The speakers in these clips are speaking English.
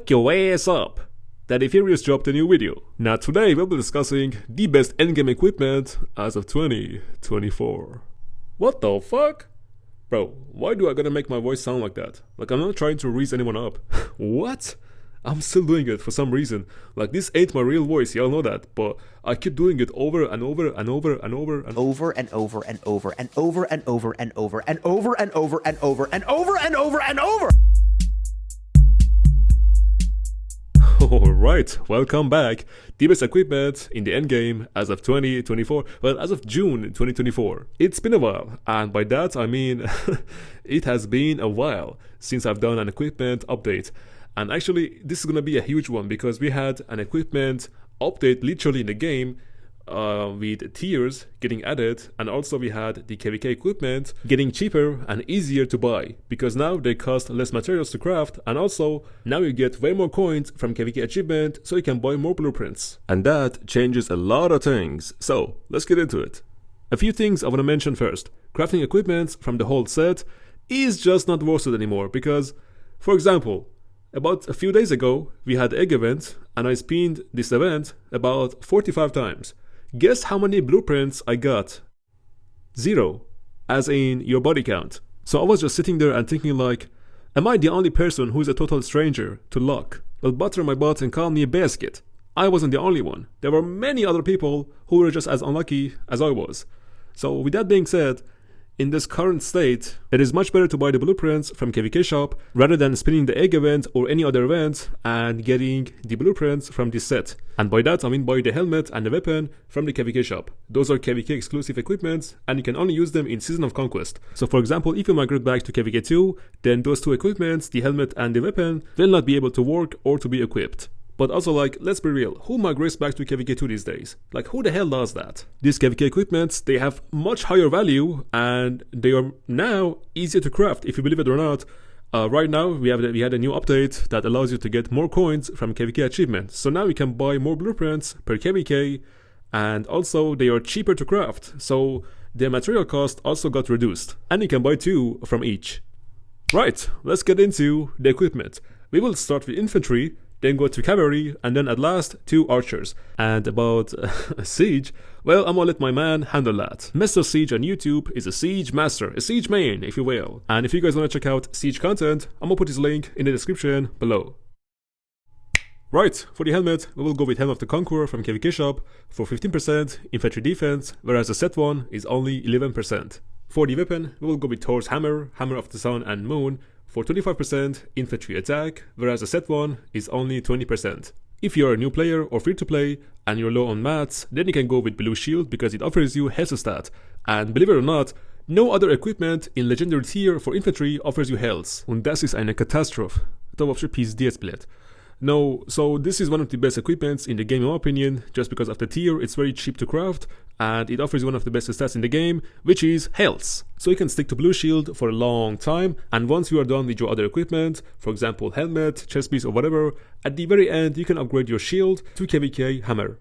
Fuck your ass up! Daddy Furious dropped a new video. Now today we'll be discussing the best endgame equipment as of 2024. What the fuck? Bro, why do I gotta make my voice sound like that? Like I'm not trying to raise anyone up. What? I'm still doing it for some reason. Like this ain't my real voice, y'all know that, but I keep doing it over and over and over and over and over and over and over and over and over and over and over and over and over and over and over and over. Alright, welcome back. The best equipment in the endgame as of 2024, well, as of June 2024. It's been a while, and by that I mean it has been a while since I've done an equipment update. And actually, this is gonna be a huge one because we had an equipment update literally in the game with tiers getting added, and also we had the KVK equipment getting cheaper and easier to buy because now they cost less materials to craft, and also now you get way more coins from KVK achievement so you can buy more blueprints. And that changes a lot of things, so let's get into it. A few things I want to mention first. Crafting equipment from the whole set is just not worth it anymore because, for example, about a few days ago we had egg event and I spinned this event about 45 times. Guess how many blueprints I got? 0, as in your body count. So I was just sitting there and thinking like, am I the only person who is a total stranger to luck? Well, butter my butt and call me a basket. I wasn't the only one. There were many other people who were just as unlucky as I was. So with that being said, in this current state, it is much better to buy the blueprints from KVK shop rather than spinning the egg event or any other event and getting the blueprints from this set. And by that I mean buy the helmet and the weapon from the KVK shop. Those are KVK exclusive equipments and you can only use them in Season of Conquest. So for example, if you migrate back to KVK 2, then those two equipments, the helmet and the weapon, will not be able to work or to be equipped. But also, like, let's be real, who migrates back to KVK 2 these days? Like, who the hell does that? These KVK equipments, they have much higher value and they are now easier to craft, if you believe it or not. Right now, we had a new update that allows you to get more coins from KVK achievements. So now you can buy more blueprints per KVK, and also they are cheaper to craft. So the material cost also got reduced. And you can buy 2 from each. Right, let's get into the equipment. We will start with Infantry, then go to Cavalry, and then at last 2 archers. And about Siege, well, I'm gonna let my man handle that. Mr. Siege on YouTube is a Siege master, a Siege main, if you will. And if you guys wanna check out Siege content, I'm gonna put his link in the description below. Right, for the helmet, we will go with Helm of the Conqueror from KVK shop for 15% infantry defense, whereas the set one is only 11%. For the weapon, we will go with Thor's hammer, Hammer of the Sun and Moon, for 25% infantry attack, whereas the set one is only 20%. If you're a new player or free to play and you're low on mats, then you can go with Blue Shield because it offers you health stat. And believe it or not, no other equipment in legendary tier for infantry offers you health. Und das ist eine Katastrophe. To вообще пиздец, блядь. No, so this is one of the best equipments in the game in my opinion, just because of the tier, it's very cheap to craft, and it offers one of the best stats in the game, which is health. So you can stick to Blue Shield for a long time, and once you are done with your other equipment, for example helmet, chest piece or whatever, at the very end you can upgrade your shield to KVK hammer.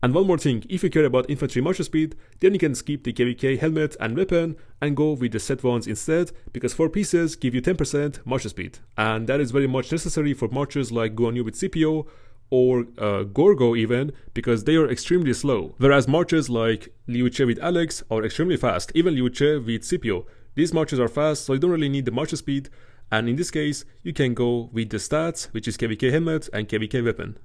And one more thing, if you care about infantry march speed, then you can skip the KVK helmet and weapon and go with the set ones instead, because 4 pieces give you 10% march speed. And that is very much necessary for marches like Guan with CPO or Gorgo even, because they are extremely slow. Whereas marches like Liu Che with Alex are extremely fast, even Liu Che with CPO. These marches are fast, so you don't really need the march speed, and in this case, you can go with the stats, which is KVK helmet and KVK weapon.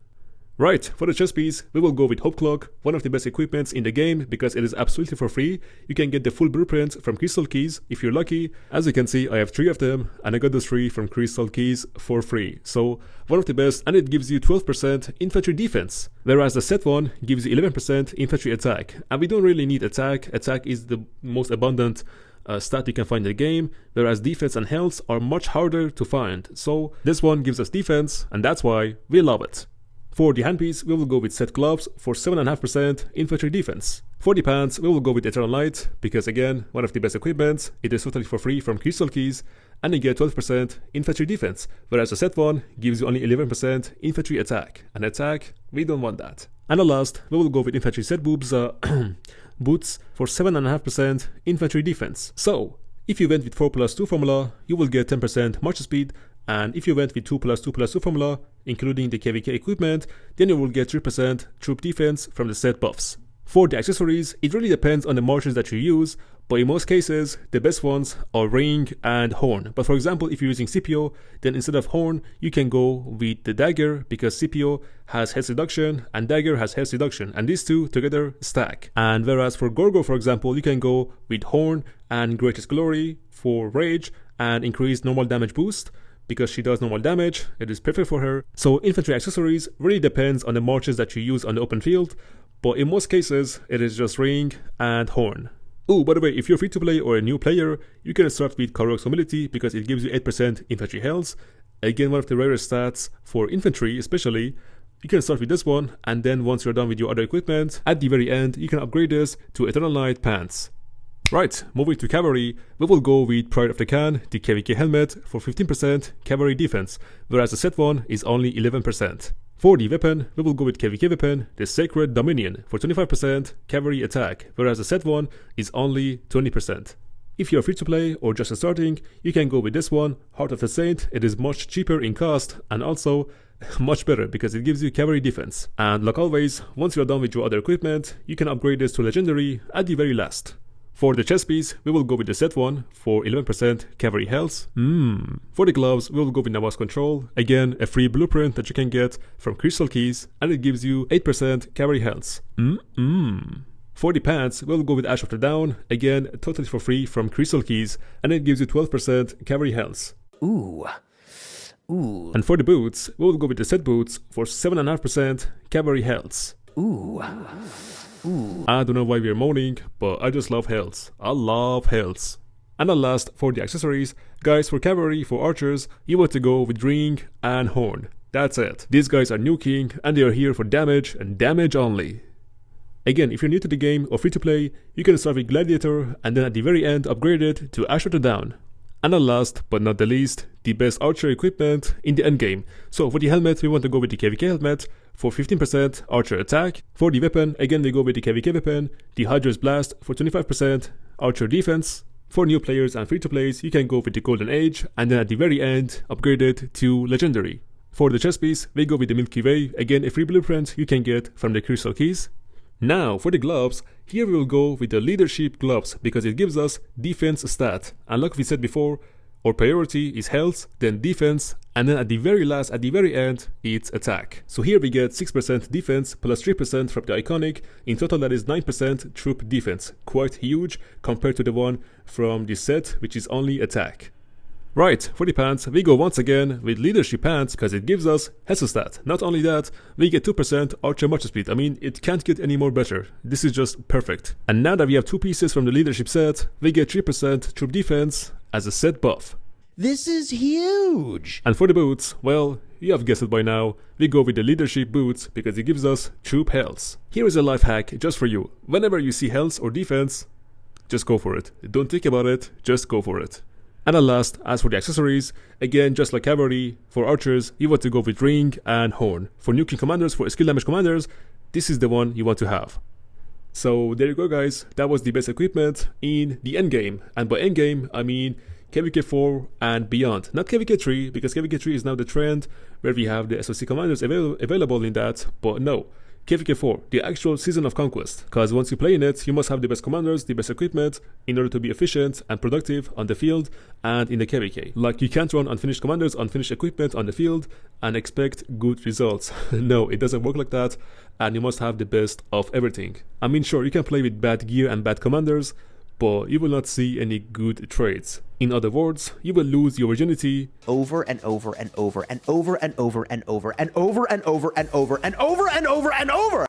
Right, for the chest piece, we will go with Hope Clock, one of the best equipments in the game because it is absolutely for free. You can get the full blueprint from Crystal Keys if you're lucky. As you can see, I have 3 of them and I got those 3 from Crystal Keys for free. So, one of the best, and it gives you 12% infantry defense, whereas the set one gives you 11% infantry attack. And we don't really need attack. Attack is the most abundant stat you can find in the game, whereas defense and health are much harder to find. So, this one gives us defense, and that's why we love it. For the handpiece, we will go with set gloves for 7.5% infantry defense. For the pants, we will go with Eternal Light, because again, one of the best equipments, it is totally for free from Crystal Keys, and you get 12% infantry defense, whereas the set one gives you only 11% infantry attack. And attack, we don't want that. And the last, we will go with infantry set boots for 7.5% infantry defense. So, if you went with 4+2 formula, you will get 10% march speed And if you went with 2+2+2 formula, including the KVK equipment, then you will get 3% troop defense from the set buffs. For the accessories, it really depends on the marches that you use, but in most cases, the best ones are ring and horn. But for example, if you're using 𝒟𝒹𝒆, then instead of horn, you can go with the dagger, because 𝒟𝒹𝒆 has health reduction and dagger has health reduction, and these two together stack. And whereas for 𝒟𝒹𝒆, for example, you can go with horn and greatest glory for rage and increased normal damage boost, because she does normal damage. It is perfect for her. So infantry accessories really depends on the marches that you use on the open field, but in most cases, it is just ring and horn. Oh, by the way, if you're free to play or a new player, you can start with 𝒟𝒃𝒹𝓎 mobility because it gives you 8% infantry health. Again, one of the rarest stats for infantry especially. You can start with this one, and then once you're done with your other equipment, at the very end, you can upgrade this to 𝒟𝓊𝓈 pants. Right, moving to cavalry, we will go with Pride of the Khan, the KVK helmet, for 15% cavalry defense, whereas the set one is only 11%. For the weapon, we will go with KVK weapon, the Sacred Dominion, for 25% cavalry attack, whereas the set one is only 20%. If you are free to play or just starting, you can go with this one, Heart of the Saint. It is much cheaper in cost and also much better because it gives you cavalry defense. And like always, once you are done with your other equipment, you can upgrade this to legendary at the very last. For the chest piece, we will go with the set one for 11% cavalry health. For the gloves, we will go with Nawas Control. Again, a free blueprint that you can get from Crystal Keys, and it gives you 8% cavalry health. For the pants, we will go with Ash of the Down. Again, totally for free from Crystal Keys, and it gives you 12% cavalry health. Ooh. And for the boots, we will go with the set boots for 7.5% cavalry health. Ooh. I don't know why we're moaning, but I just love health. I love health. And at last, for the accessories, guys, for cavalry, for archers, you want to go with ring and horn. That's it. These guys are nuking, and they are here for damage and damage only. Again, if you're new to the game or free to play, you can start with Gladiator and then at the very end upgrade it to Ash of the Down. And at last, but not the least, the best archer equipment in the endgame. So for the helmet, we want to go with the KVK helmet for 15% archer attack. For the weapon, again we go with the KVK weapon, the Hydra's Blast for 25% archer defense. For new players and free to plays, you can go with the Golden Age and then at the very end upgrade it to legendary. For the chest piece, we go with the Milky Way, again a free blueprint you can get from the Crystal Keys. Now for the gloves, here we will go with the leadership gloves because it gives us defense stat, and like we said before, our priority is health, then defense, and then at the very last, at the very end, it's attack. So here we get 6% defense plus 3% from the iconic. In total that is 9% troop defense, quite huge compared to the one from the set which is only attack. Right, for the pants, we go once again with leadership pants because it gives us health stat. Not only that, we get 2% archer march speed. I mean, it can't get any more better. This is just perfect. And now that we have two pieces from the leadership set, we get 3% troop defense as a set buff. This is huge! And for the boots, well, you have guessed it by now, we go with the leadership boots because it gives us troop health. Here is a life hack just for you. Whenever you see health or defense, just go for it. Don't think about it, just go for it. And at last, as for the accessories, again just like cavalry, for archers, you want to go with ring and horn. For nuking commanders, for skill damage commanders, this is the one you want to have. So there you go guys, that was the best equipment in the endgame. And by endgame, I mean KVK 4 and beyond. Not KVK 3, because KVK 3 is now the trend where we have the SOC commanders available in that, but no. KVK 4, the actual Season of Conquest, because once you play in it, you must have the best commanders, the best equipment, in order to be efficient and productive on the field and in the KVK. Like, you can't run unfinished commanders, unfinished equipment on the field and expect good results. No, it doesn't work like that, and you must have the best of everything. I mean, sure, you can play with bad gear and bad commanders, but you will not see any good traits. In other words, you will lose your virginity over and over and over and over and over and over and over and over and over and over and over and over and over.